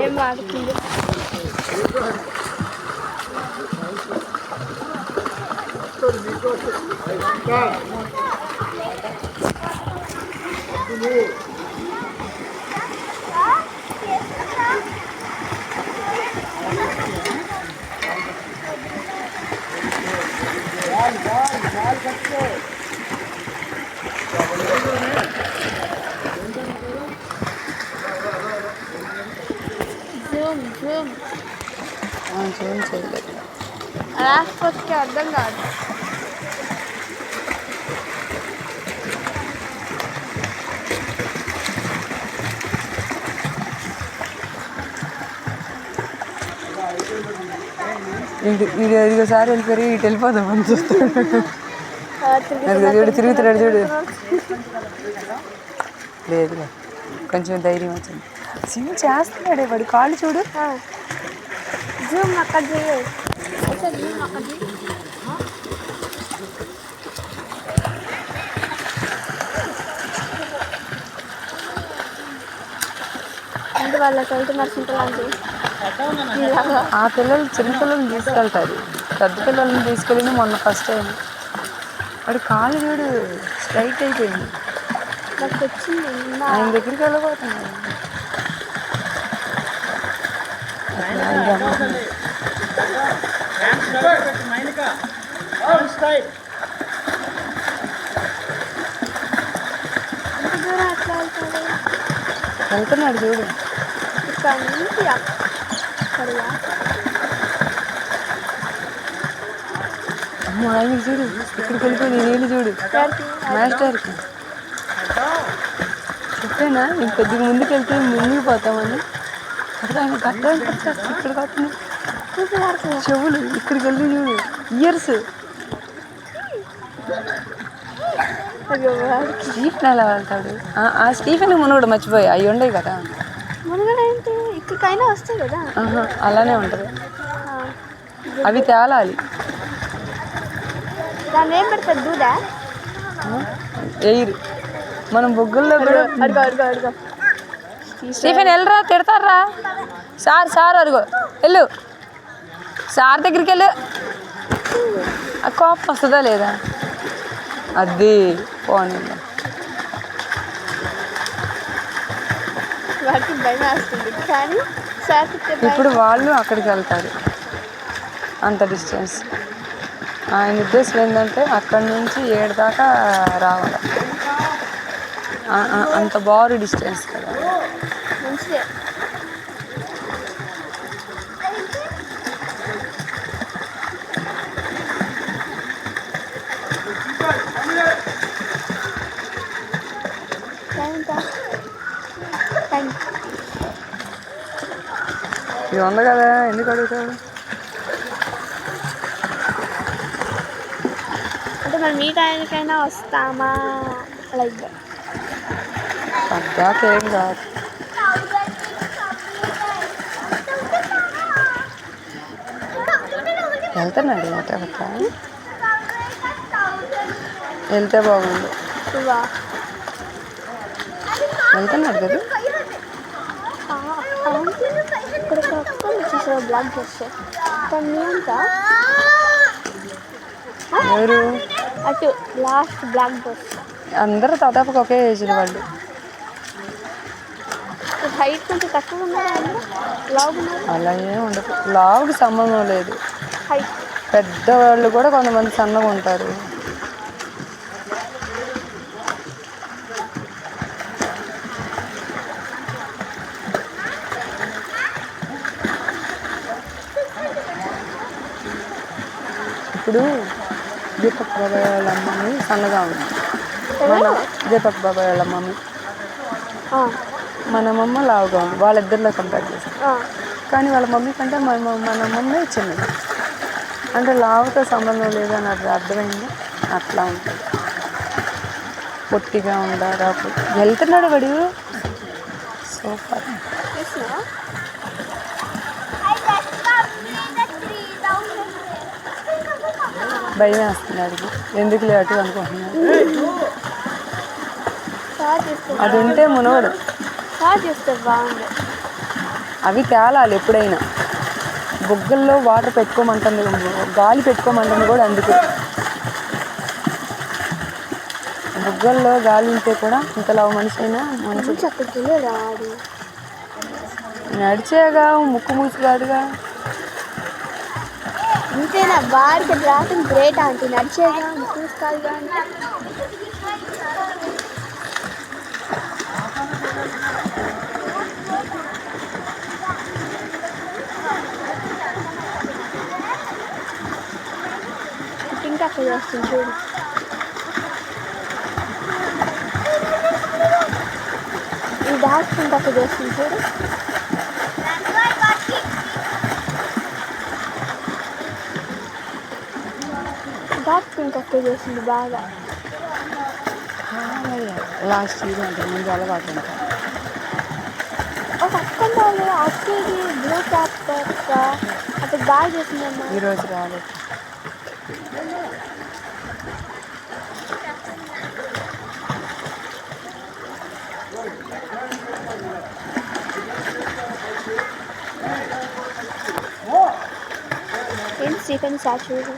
ఏం ఆడుతుంది జూమ్ చేయలేదు రాకపోతే అర్థం కాదు. ఇదిగోసారి వెళ్ళిపోయి ఇటు వెళ్ళిపోదాం అని చూస్తాడు. తిరుగుతున్నాడు చూడు. లేదులే కొంచెం ధైర్యం వచ్చింది. సిమ్ చేస్తున్నాడే వాడు కాళ్ళు చూడు. జూమ్ అక్కడ చేయ అంటే వాళ్ళకి వెళ్తున్నారు సింటలాంటి. ఆ పిల్లలు చిన్న పిల్లల్ని తీసుకెళ్తారు, పెద్ద పిల్లల్ని తీసుకెళ్ళింది మొన్న ఫస్ట్ టైం. వాడు కాళ్ళు చూడు స్ట్రైట్ అయిపోయింది. నాకు వచ్చింది ఆయన దగ్గరికి వెళ్ళబోతున్నాడు. వెళ్తున్నాడు చూడు. ఇక్కడ నుంచి అమ్మ ఆయనకి చూడు ఇక్కడికి వెళ్ళిపోయి నేను చూడు. మాస్టర్కి చెప్పేనా ఇంకొద్దిగా ముందుకు వెళ్తే మునిగిపోతామని. అక్కడ ఆయన కట్టాలి ఇక్కడ కట్టిన చెవులు ఇక్కడికి వెళ్ళి చూడు ఇయర్స్. స్టీఫెన్ ఎలా వెళ్తాడు? ఆ స్టీఫెన్ మునుగుడు మర్చిపోయి అవి ఉండవు కదా. మునుగడంటే ఇక్కడికైనా వస్తాయి కదా. అలానే ఉంటుంది. అవి తేలాలి. దాన్ని ఏం పెడతారు? దూదా ఎయిర్. మనం బొగ్గుల్లో కూడా అడుగు స్టీఫెన్ వెళ్ళరా తిడతారా సార్ అడుగు వెళ్ళు సార్ దగ్గరికి వెళ్ళు. ఆ కోపం వస్తుందా లేదా? అది పోనీ వాటికి భయం వేస్తుంది కానీ ఇప్పుడు వాళ్ళు అక్కడికి వెళ్తారు అంత డిస్టెన్స్. ఆయన ఉద్దేశం ఏంటంటే అక్కడి నుంచి 7 దాకా రావాలి. అంత బారు డిస్టెన్స్ కదా. మంచిదే. ఇది ఉంది కదా ఎందుకు అడుగుతావు? అంటే మరి మీ టైంకైనా వస్తామా లైక్ పద్దాకేం కాదు. వెళ్తున్నాడు అట్ట వెళ్తే బాగుంది. వెళ్తున్నాడు కదా. ఇక్కడ చూసారు బ్లాక్ డ్రెస్ కానీ అంతా ఎవరు అటు లాస్ట్ బ్లాక్ డ్రెస్ అందరూ దాదాపుగా ఒకే ఏజ్ వాళ్ళు. హైట్ కొంచెం తక్కువ ఉన్నారు, లావు ఉన్నారు. అలా ఏం ఉండదు, లావుకి సంబంధం లేదు. హైట్ పెద్దవాళ్ళు కూడా కొంతమంది సన్నగా ఉంటారు. ఇప్పుడు దీపక్ బాబాయ్ వాళ్ళ అమ్మని సన్నగా ఉంది, మన దీపక్ బాబాయ్ వాళ్ళ మమ్మీ మన మమ్మ లావుగా ఉంది. వాళ్ళిద్దరిలో కంపేర్ చేస్తాం. కానీ వాళ్ళ మమ్మీ కంటే మన మమ్మీ చిన్నది. అంటే లావుతో సంబంధం లేదని అది అర్థమైంది. అట్లా ఉంటుంది. పొట్టిగా ఉండాలి. వెళ్తున్నాడు వాడు. సూపర్. భయం వేస్తుంది అడిగి ఎందుకు లేటు అనుకుంటున్నాడు. అది ఉంటే మునవడు. బాగుంది. అవి తేలాలి ఎప్పుడైనా. బుగ్గల్లో వాటర్ పెట్టుకోమంటుంది, గాలి పెట్టుకోమంటుంది కూడా అందుకే. బుగ్గల్లో గాలి ఉంటే కూడా ఇంతలా మనిషి అయినా మంచి రాదు. నడిచేగా, ముక్కు మూసి కాదుగా. అంతేనా? వాడికి రావటం గ్రేట్ ఆంటీ. నడిచేగా, ముక్కు మూసి కాదుగా అంటే ఇంకా అక్కడ చేస్తుంది చూడు. ఈ డార్క్ పింక్ అక్కడ చేస్తుంది చూడు. డార్క్ పింక్ అక్కడ చేస్తుంది బాగా. లాస్ట్ ఇయర్ అంటే ముందు అలవాటు ఉంటా. ఒక అక్కడ అక్కడి బ్లూ క్యాప్ అక్కడ బాగా చేసిందమ్మా. ఈరోజు రాలేదు. ఏంటి శ్రీకాంత్ సార్ చూడు.